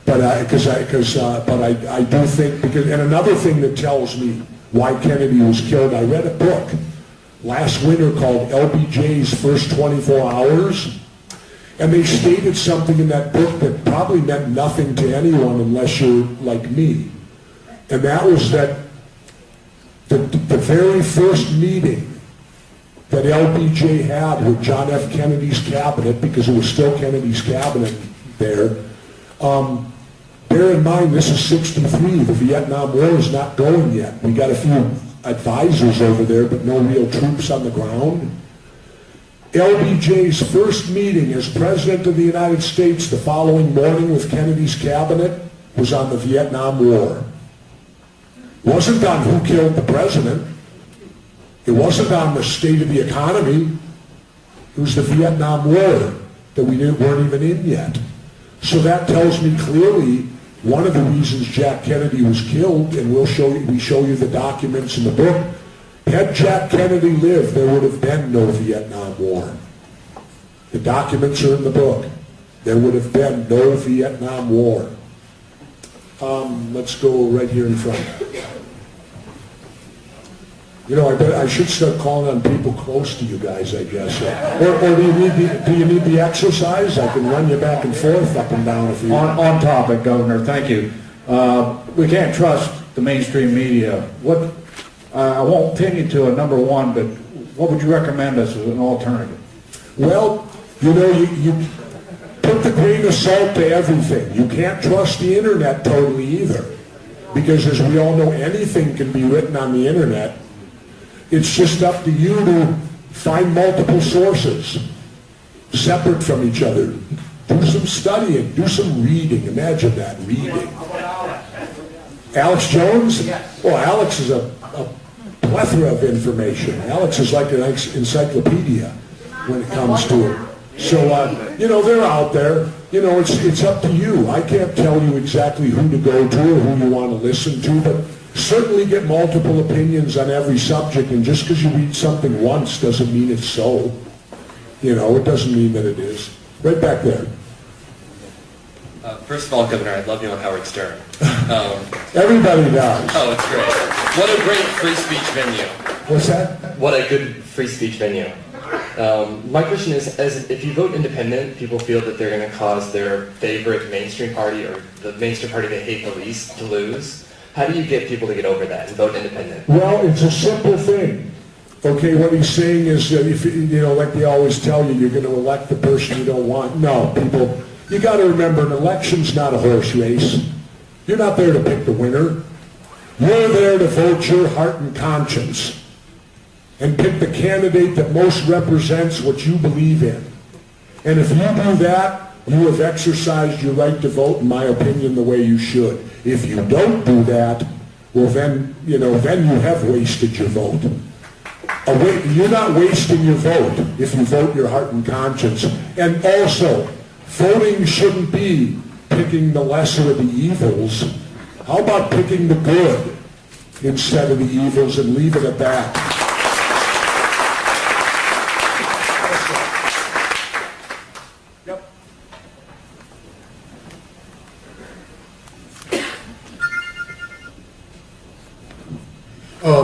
But I do think, and another thing that tells me why Kennedy was killed, I read a book last winter called LBJ's First 24 Hours, and they stated something in that book that probably meant nothing to anyone unless you're like me. And that was that the very first meeting that LBJ had with John F. Kennedy's cabinet, because it was still Kennedy's cabinet there, bear in mind, this is 63. The Vietnam War is not going yet. We got a few advisors over there, but no real troops on the ground. LBJ's first meeting as President of the United States the following morning with Kennedy's cabinet was on the Vietnam War. It wasn't on who killed the president. It wasn't on the state of the economy. It was the Vietnam War that we weren't even in yet. So that tells me clearly one of the reasons Jack Kennedy was killed, and we show you the documents in the book. Had Jack Kennedy lived, there would have been no Vietnam War. The documents are in the book. There would have been no Vietnam War. Let's go right here in front. You know, I should start calling on people close to you guys, I guess. Or do you need the exercise? I can run you back and forth, up and down if you want. On topic, Governor, thank you. We can't trust the mainstream media. I won't pin you to a number one, but what would you recommend us as an alternative? Well, you know, you put the grain of salt to everything. You can't trust the internet totally either, because as we all know, anything can be written on the internet. It's just up to you to find multiple sources separate from each other. Do some studying, do some reading. Imagine that, reading. Alex Jones? Well, Alex is a plethora of information. Alex is like an encyclopedia when it comes to it. So, you know, they're out there. You know, it's up to you. I can't tell you exactly who to go to or who you want to listen to, but certainly get multiple opinions on every subject, and just because you read something once doesn't mean it's so. You know, it doesn't mean that it is. Right back there. First of all, Governor, I love you on Howard Stern. Everybody does. Oh, it's great. What a great free speech venue. What's that? What a good free speech venue. My question is, if you vote independent, people feel that they're going to cause their favorite mainstream party, or the mainstream party they hate the least, to lose. How do you get people to get over that and vote independent? Well, it's a simple thing. Okay, what he's saying is that if, you know, like they always tell you, you're going to elect the person you don't want. No, people, you got to remember, an election's not a horse race. You're not there to pick the winner. You're there to vote your heart and conscience and pick the candidate that most represents what you believe in. And if you do that, you have exercised your right to vote, in my opinion, the way you should. If you don't do that, well then, you know, then you have wasted your vote. You're not wasting your vote if you vote your heart and conscience. And also, voting shouldn't be picking the lesser of the evils. How about picking the good instead of the evils, and leave it at that?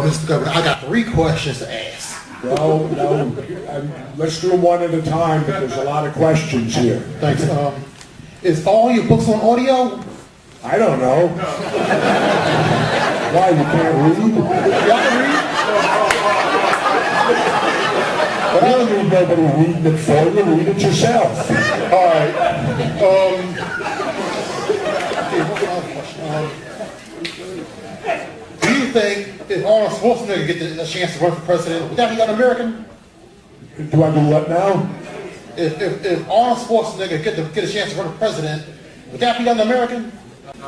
Mr. Governor, I got 3 questions to ask. Well, no, let's do them one at a time, because there's a lot of questions here. Thanks. Is all your books on audio? I don't know. Why, you can't read? Y'all can read? Well, I don't need nobody reading it for you. Read it yourself. All right. Do you think if Arnold Schwarzenegger get a chance to run for president, would that be un-American? Do I do what now? If Arnold Schwarzenegger get a chance to run for president, would that be un-American?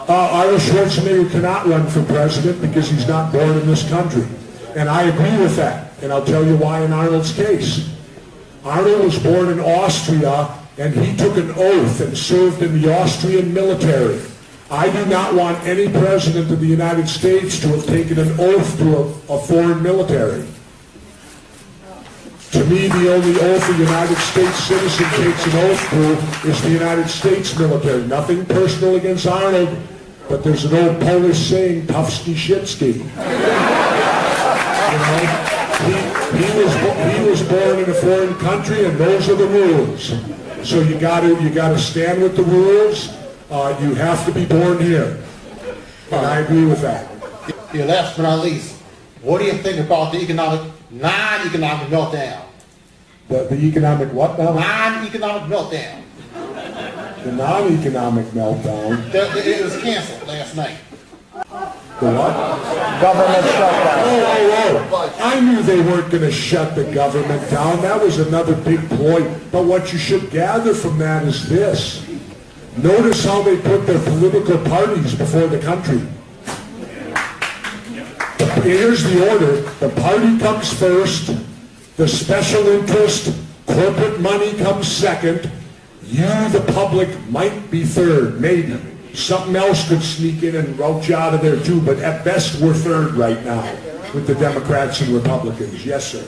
Arnold Schwarzenegger cannot run for president because he's not born in this country. And I agree with that. And I'll tell you why in Arnold's case. Arnold was born in Austria, and he took an oath and served in the Austrian military. I do not want any president of the United States to have taken an oath to a foreign military. To me, the only oath a United States citizen takes an oath to is the United States military. Nothing personal against Arnold, but there's an old Polish saying, "Tufsky shitsky." You know, he was born in a foreign country, and those are the rules. So you got to stand with the rules. You have to be born here, and I agree with that. Yeah, last but not least, what do you think about the non-economic meltdown? The economic what now? Non-economic meltdown. The non-economic meltdown. It was canceled last night. The what? Government shutdown. Oh. I knew they weren't going to shut the government down. That was another big ploy. But what you should gather from that is this. Notice how they put their political parties before the country. Here's the order. The party comes first. The special interest, corporate money comes second. You, the public, might be third, maybe. Something else could sneak in and roach you out of there too, but at best we're third right now with the Democrats and Republicans. Yes, sir.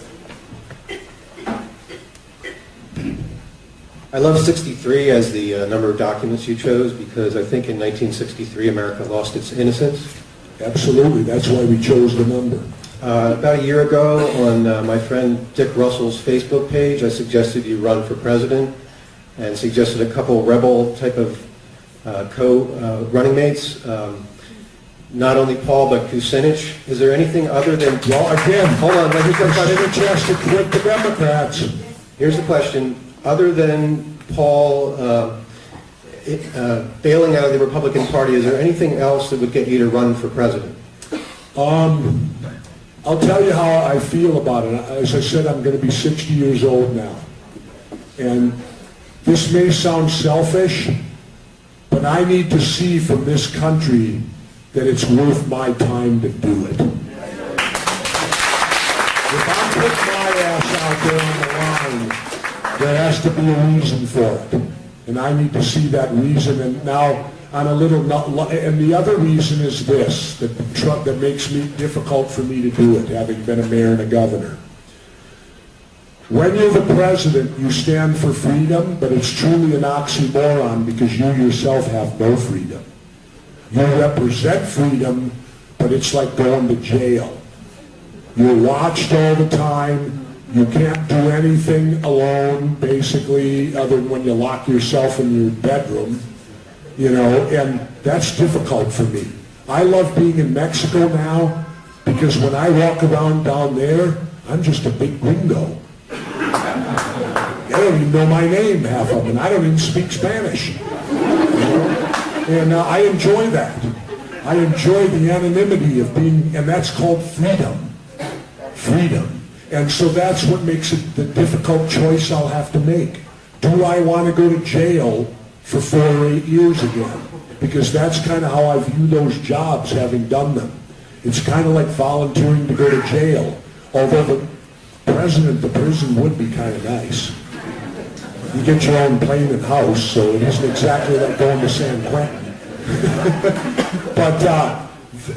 I love 63 as the number of documents you chose because I think in 1963 America lost its innocence. Absolutely. That's why we chose the number. About a year ago on my friend Dick Russell's Facebook page, I suggested you run for president and suggested a couple rebel type of co-running mates. Not only Paul, but Kucinich. Is there anything other than... Well, again, hold on. Let me there's a chance to quit the Democrats. Here's the question. Other than Paul bailing out of the Republican Party, is there anything else that would get you to run for president? I'll tell you how I feel about it. As I said, I'm going to be 60 years old now. And this may sound selfish, but I need to see from this country that it's worth my time to do it. If I'm putting my ass out there on the line, there has to be a reason for it. And I need to see that reason. And now, on a little, and the other reason is this, that makes it difficult for me to do it, having been a mayor and a governor. When you're the president, you stand for freedom, but it's truly an oxymoron because you yourself have no freedom. You represent freedom, but it's like going to jail. You're watched all the time. You can't do anything alone, basically, other than when you lock yourself in your bedroom. You know, and that's difficult for me. I love being in Mexico now because when I walk around down there, I'm just a big gringo. They don't even know my name, half of them, and I don't even speak Spanish. You know? And I enjoy that. I enjoy the anonymity of being, and that's called freedom. Freedom. And so that's what makes it the difficult choice I'll have to make. Do I want to go to jail for 4 or 8 years again? Because that's kind of how I view those jobs, having done them. It's kind of like volunteering to go to jail. Although the president of the prison would be kind of nice. You get your own plane and house, so it isn't exactly like going to San Quentin. But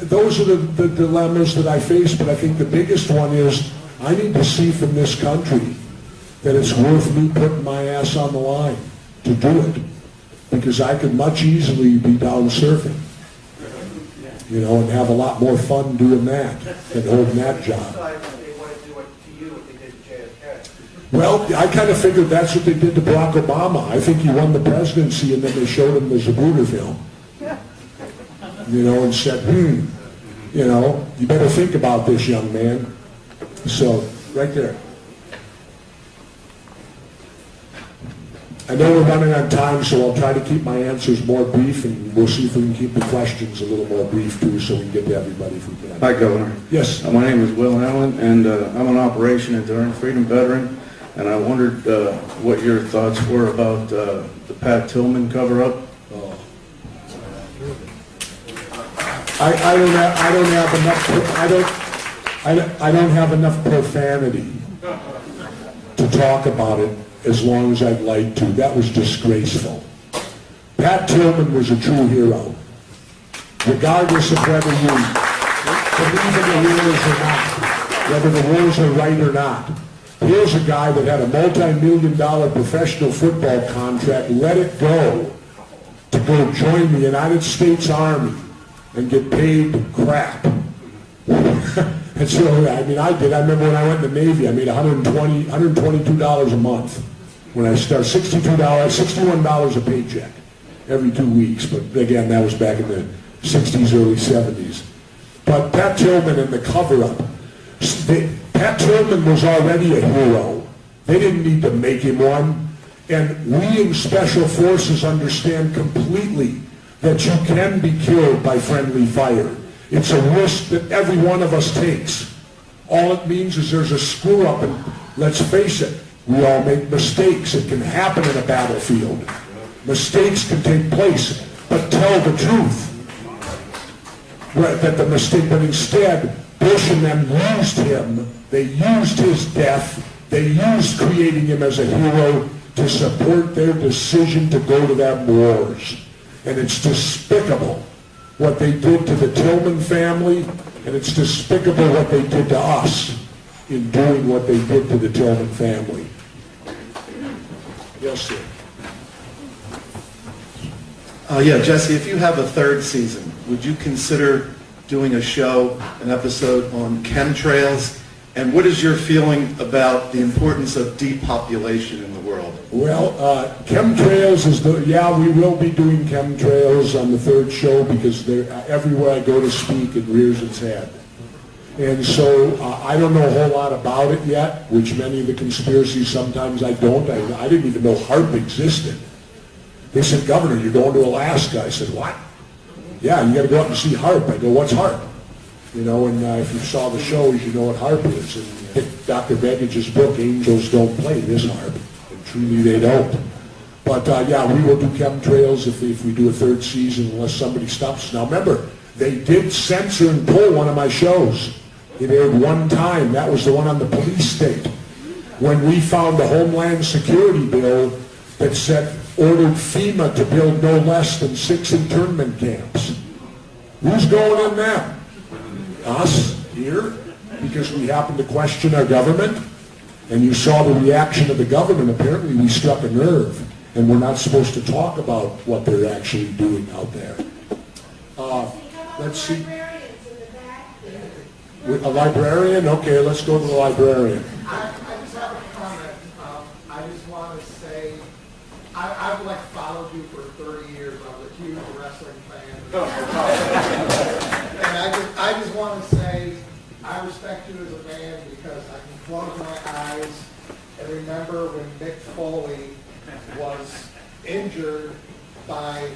those are the dilemmas that I face, but I think the biggest one is I need to see from this country that it's worth me putting my ass on the line to do it. Because I could much easily be down surfing, you know, and have a lot more fun doing that than holding that job. Well, I kind of figured that's what they did to Barack Obama. I think he won the presidency and then they showed him the Zapruder film. You know, and said, you know, you better think about this, young man. So, right there. I know we're running on time, so I'll try to keep my answers more brief, and we'll see if we can keep the questions a little more brief, too, so we can get to everybody if we can. Hi, Governor. Yes. My name is Will Allen, and I'm an Operation Enduring Freedom veteran, and I wondered what your thoughts were about the Pat Tillman cover-up. Oh. I don't have enough profanity to talk about it as long as I'd like to. That was disgraceful. Pat Tillman was a true hero, regardless of whether you believe in the wars or not, whether the wars are right or not. Here's a guy that had a multi-million-dollar professional football contract, let it go to go join the United States Army and get paid crap. And so, I mean, I did. I remember when I went in the Navy, I made $122 a month. When I started, $61 a paycheck every 2 weeks. But again, that was back in the 60s, early 70s. But Pat Tillman and the cover-up. Pat Tillman was already a hero. They didn't need to make him one. And we in Special Forces understand completely that you can be killed by friendly fire. It's a risk that every one of us takes. All it means is there's a screw-up, and let's face it, we all make mistakes. It can happen in a battlefield. Mistakes can take place, but tell the truth. That the mistake, but instead, Bush and them used him. They used his death. They used creating him as a hero to support their decision to go to them wars. And it's despicable what they did to the Tillman family, and it's despicable what they did to us in doing what they did to the Tillman family. Yes, sir. Yeah, Jesse, if you have a third season, would you consider doing a show, an episode on chemtrails? And what is your feeling about the importance of depopulation in the world? Well, chemtrails is we will be doing chemtrails on the third show because everywhere I go to speak, it rears its head. And so I don't know a whole lot about it yet, which many of the conspiracies sometimes I don't. I didn't even know HAARP existed. They said, Governor, you're going to Alaska. I said, what? Yeah, you got to go out and see HAARP. I go, what's HAARP? You know, and if you saw the shows, you know what HAARP is. And Dr. Beggage's book, Angels Don't Play This HAARP. And truly they don't. But we will do chemtrails if we do a third season unless somebody stops us. Now remember, they did censor and pull one of my shows. It aired one time. That was the one on the police state. When we found the Homeland Security bill that said, ordered FEMA to build no less than 6 internment camps. Who's going in them? Us, here, because we happen to question our government. And you saw the reaction of the government. Apparently we struck a nerve, and we're not supposed to talk about what they're actually doing out there. Let's see. A librarian? Okay, let's go to the librarian. I just have a comment. I just want to say, I've like followed you for 30 years. I was a huge wrestling fan. And I just want to say, I respect you as a man because I can close my eyes and remember when Mick Foley was injured by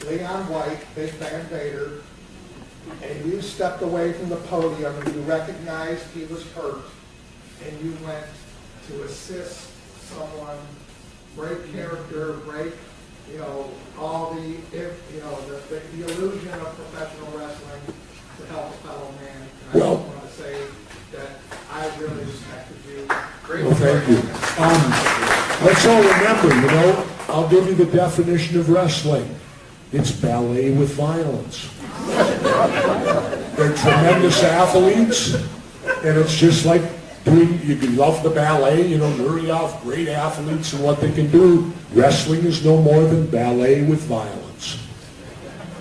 Leon White, Big Van Vader, and you stepped away from the podium and you recognized he was hurt, and you went to assist someone, break character, break, all the illusion of professional wrestling to help a fellow man. And I just want to say that I really respected you. Well, thank you. Let's all remember, I'll give you the definition of wrestling. It's ballet with violence. They're tremendous athletes, and it's just like you can love the ballet, Nuryov, great athletes and what they can do. Wrestling is no more than ballet with violence.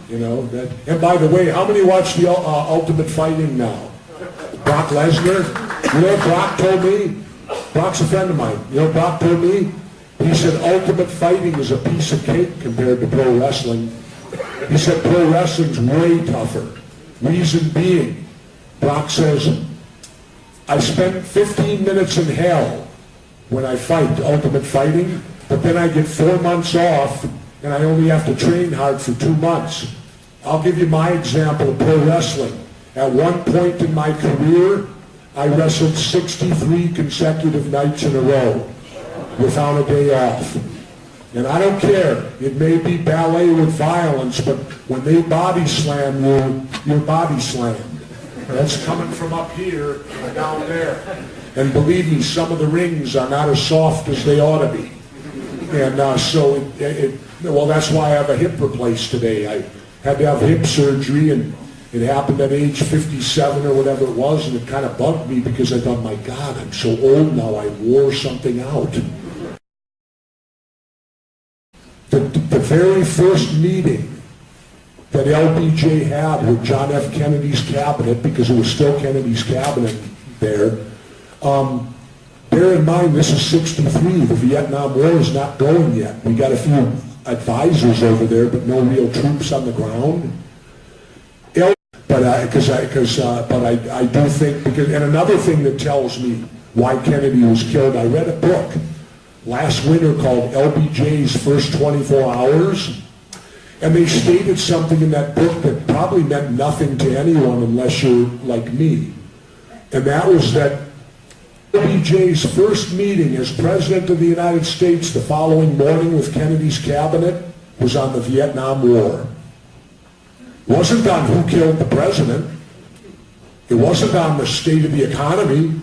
And by the way, how many watch the Ultimate Fighting now? Brock Lesnar? Brock told me, Brock's a friend of mine. Brock told me, he said Ultimate Fighting is a piece of cake compared to pro wrestling. He said pro wrestling's way tougher. Reason being, Brock says, I spend 15 minutes in hell when I fight Ultimate Fighting, but then I get 4 months off and I only have to train hard for 2 months. I'll give you my example of pro wrestling. At one point in my career, I wrestled 63 consecutive nights in a row without a day off. And I don't care. It may be ballet with violence, but when they body slam you, you're body slammed. That's coming from up here and down there. And believe me, some of the rings are not as soft as they ought to be. And that's why I have a hip replaced today. I had to have hip surgery, and It happened at age 57 or whatever it was, and it kind of bugged me because I thought, my God, I'm so old now, I wore something out. The very first meeting that LBJ had with John F. Kennedy's cabinet, because it was still Kennedy's cabinet there, bear in mind, this is 63. The Vietnam War is not going yet. We got a few advisors over there, but no real troops on the ground. But I do think, because, and another thing that tells me why Kennedy was killed, I read a book last winter called LBJ's First 24 Hours, and they stated something in that book that probably meant nothing to anyone unless you're like me. And that was that LBJ's first meeting as President of the United States the following morning with Kennedy's cabinet was on the Vietnam War. It wasn't on who killed the president. It wasn't on the state of the economy.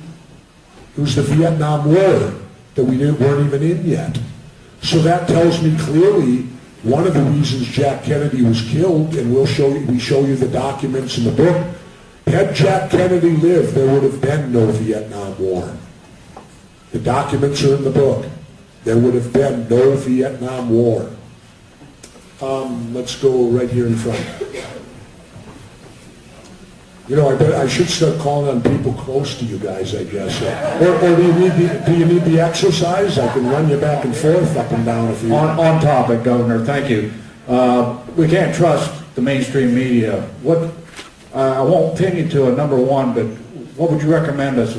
It was the Vietnam War that we weren't even in yet. So that tells me clearly one of the reasons Jack Kennedy was killed, and we show you the documents in the book. Had Jack Kennedy lived, there would have been no Vietnam War. The documents are in the book. There would have been no Vietnam War. Let's go right here in front. You know, I should start calling on people close to you guys, I guess. Or do you need the exercise? I can run you back and forth, up and down if you want. On topic, Governor, thank you. We can't trust the mainstream media. I won't pin you to a number one, but what would you recommend us